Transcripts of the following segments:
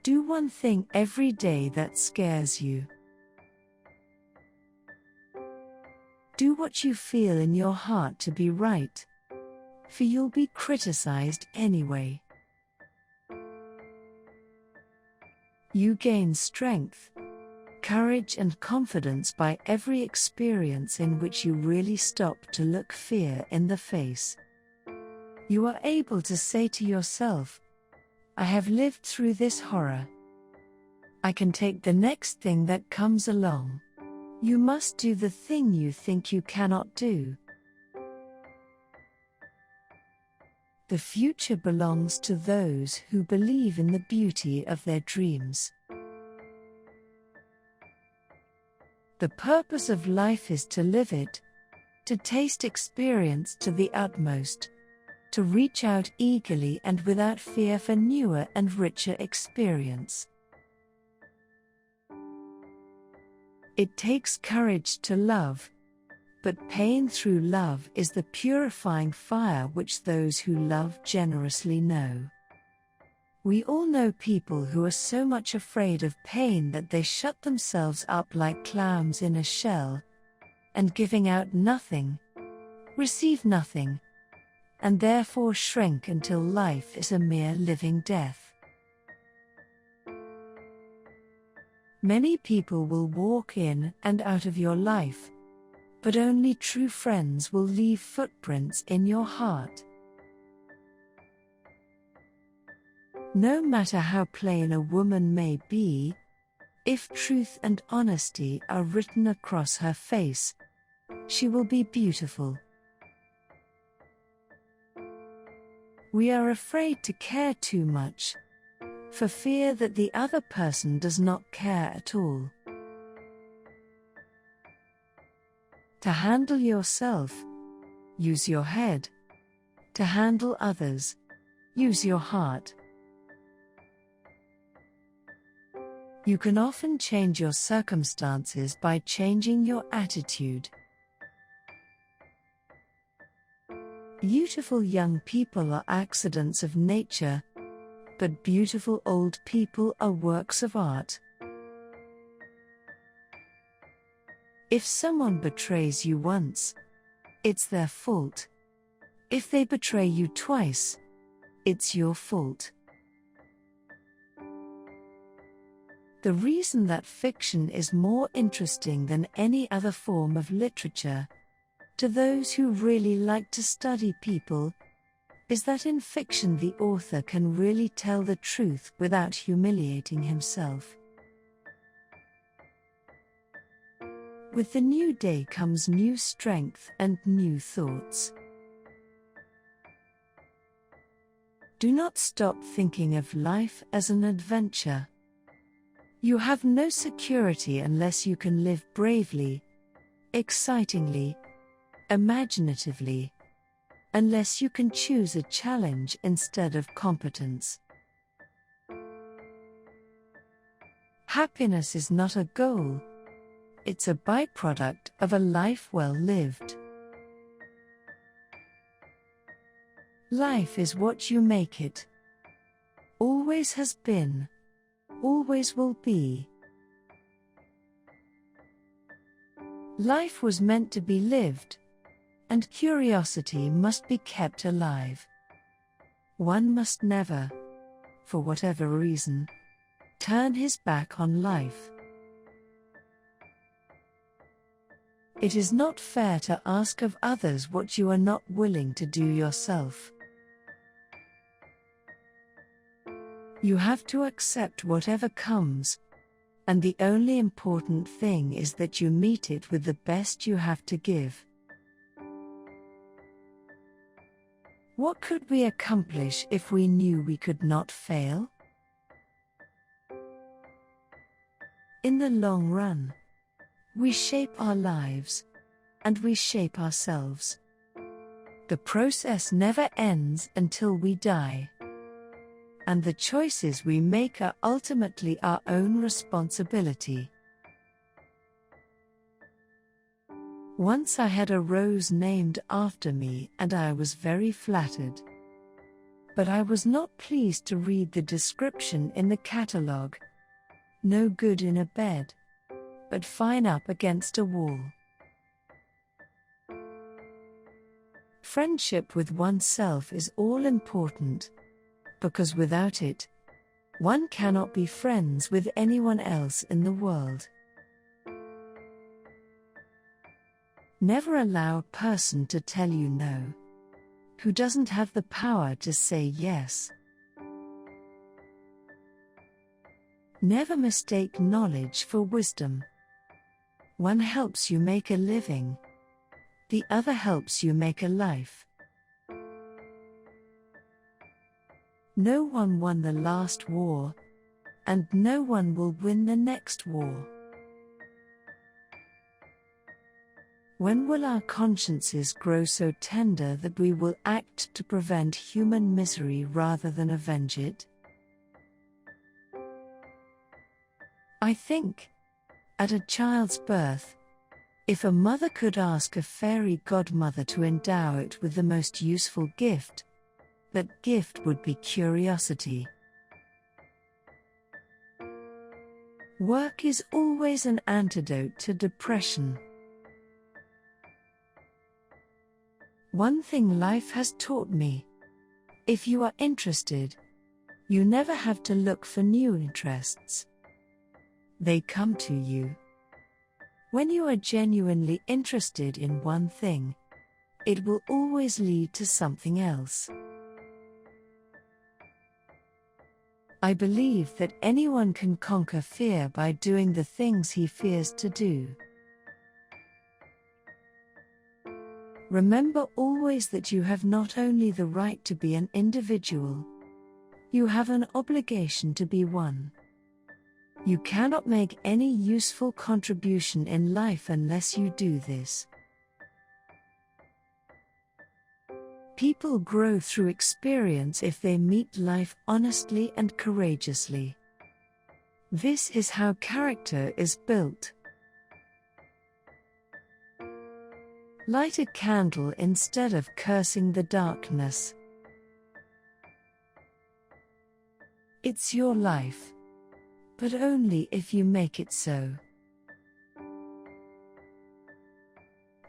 Do one thing every day that scares you. Do what you feel in your heart to be right, for you'll be criticized anyway. You gain strength, courage and confidence by every experience in which you really stop to look fear in the face. You are able to say to yourself, I have lived through this horror. I can take the next thing that comes along. You must do the thing you think you cannot do. The future belongs to those who believe in the beauty of their dreams. The purpose of life is to live it, to taste experience to the utmost, to reach out eagerly and without fear for newer and richer experience. It takes courage to love, but pain through love is the purifying fire which those who love generously know. We all know people who are so much afraid of pain that they shut themselves up like clams in a shell, and giving out nothing, receive nothing, and therefore shrink until life is a mere living death. Many people will walk in and out of your life, but only true friends will leave footprints in your heart. No matter how plain a woman may be, if truth and honesty are written across her face, she will be beautiful. We are afraid to care too much, for fear that the other person does not care at all. To handle yourself, use your head. To handle others, use your heart. You can often change your circumstances by changing your attitude. Beautiful young people are accidents of nature, but beautiful old people are works of art. If someone betrays you once, it's their fault. If they betray you twice, it's your fault. The reason that fiction is more interesting than any other form of literature, to those who really like to study people, is that in fiction the author can really tell the truth without humiliating himself. With the new day comes new strength and new thoughts. Do not stop thinking of life as an adventure. You have no security unless you can live bravely, excitingly, imaginatively, unless you can choose a challenge instead of competence. Happiness is not a goal, it's a byproduct of a life well lived. Life is what you make it. Always has been, always will be. Life was meant to be lived, and curiosity must be kept alive. One must never, for whatever reason, turn his back on life. It is not fair to ask of others what you are not willing to do yourself. You have to accept whatever comes, and the only important thing is that you meet it with the best you have to give. What could we accomplish if we knew we could not fail? In the long run, we shape our lives, and we shape ourselves. The process never ends until we die. And the choices we make are ultimately our own responsibility. Once I had a rose named after me and I was very flattered. But I was not pleased to read the description in the catalogue. No good in a bed, but fine up against a wall. Friendship with oneself is all important, because without it, one cannot be friends with anyone else in the world. Never allow a person to tell you no, who doesn't have the power to say yes. Never mistake knowledge for wisdom. One helps you make a living, the other helps you make a life. No one won the last war, and no one will win the next war. When will our consciences grow so tender that we will act to prevent human misery rather than avenge it? I think, at a child's birth, if a mother could ask a fairy godmother to endow it with the most useful gift, that gift would be curiosity. Work is always an antidote to depression. One thing life has taught me: if you are interested, you never have to look for new interests. They come to you. When you are genuinely interested in one thing, it will always lead to something else. I believe that anyone can conquer fear by doing the things he fears to do. Remember always that you have not only the right to be an individual, you have an obligation to be one. You cannot make any useful contribution in life unless you do this. People grow through experience if they meet life honestly and courageously. This is how character is built. Light a candle instead of cursing the darkness. It's your life, but only if you make it so.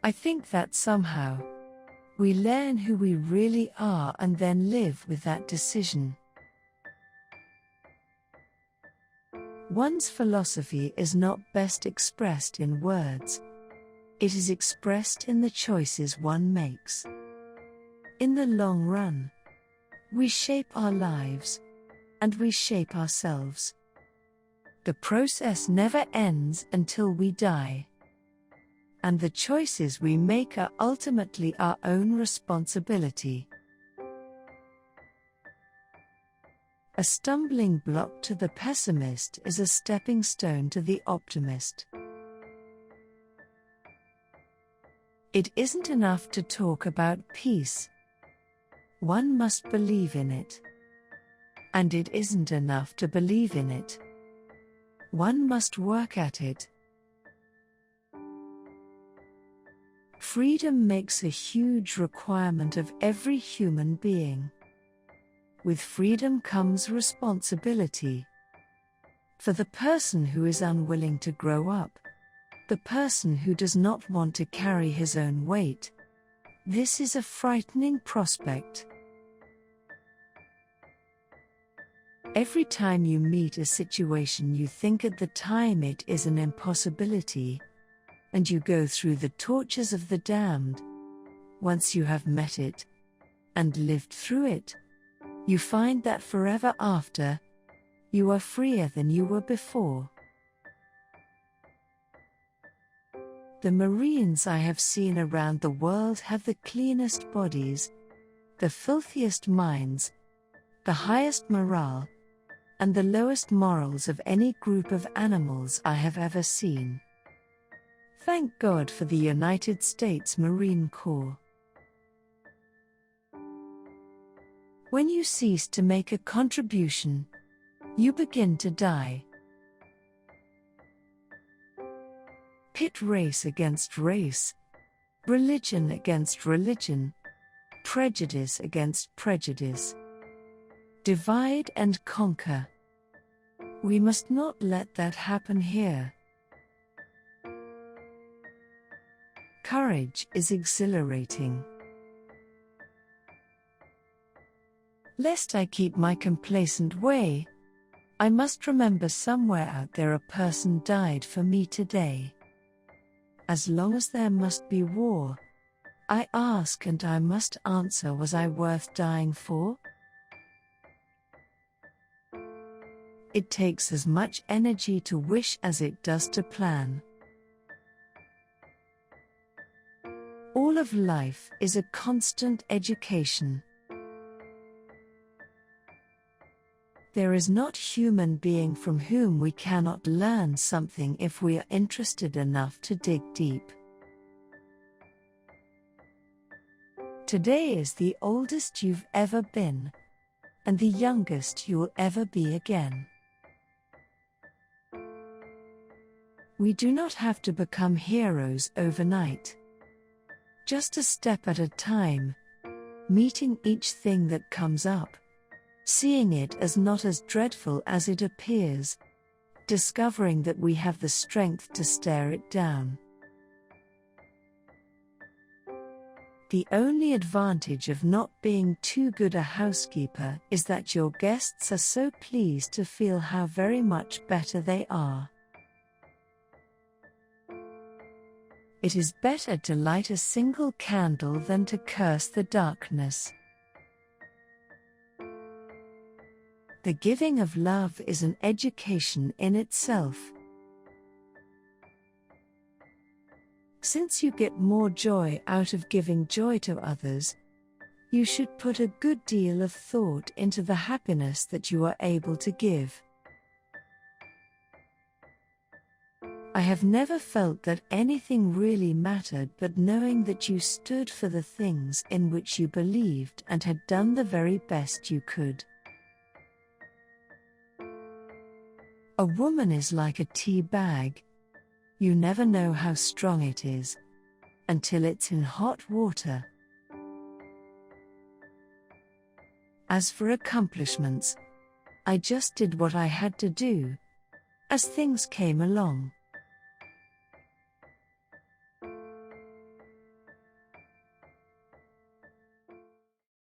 I think that somehow, we learn who we really are and then live with that decision. One's philosophy is not best expressed in words. It is expressed in the choices one makes. In the long run, we shape our lives, and we shape ourselves. The process never ends until we die. And the choices we make are ultimately our own responsibility. A stumbling block to the pessimist is a stepping stone to the optimist. It isn't enough to talk about peace. One must believe in it. And it isn't enough to believe in it. One must work at it. Freedom makes a huge requirement of every human being. With freedom comes responsibility. For the person who is unwilling to grow up, the person who does not want to carry his own weight, this is a frightening prospect. Every time you meet a situation you think at the time it is an impossibility, and you go through the tortures of the damned. Once you have met it, and lived through it, you find that forever after, you are freer than you were before. The Marines I have seen around the world have the cleanest bodies, the filthiest minds, the highest morale, and the lowest morals of any group of animals I have ever seen. Thank God for the United States Marine Corps. When you cease to make a contribution, you begin to die. Pit race against race, religion against religion, prejudice against prejudice, divide and conquer. We must not let that happen here. Courage is exhilarating. Lest I keep my complacent way, I must remember somewhere out there a person died for me today. As long as there must be war, I ask and I must answer, was I worth dying for? It takes as much energy to wish as it does to plan. All of life is a constant education. There is not human being from whom we cannot learn something if we are interested enough to dig deep. Today is the oldest you've ever been, and the youngest you will ever be again. We do not have to become heroes overnight. Just a step at a time, meeting each thing that comes up, seeing it as not as dreadful as it appears, discovering that we have the strength to stare it down. The only advantage of not being too good a housekeeper is that your guests are so pleased to feel how very much better they are. It is better to light a single candle than to curse the darkness. The giving of love is an education in itself. Since you get more joy out of giving joy to others, you should put a good deal of thought into the happiness that you are able to give. I have never felt that anything really mattered but knowing that you stood for the things in which you believed and had done the very best you could. A woman is like a tea bag. You never know how strong it is until it's in hot water. As for accomplishments, I just did what I had to do as things came along.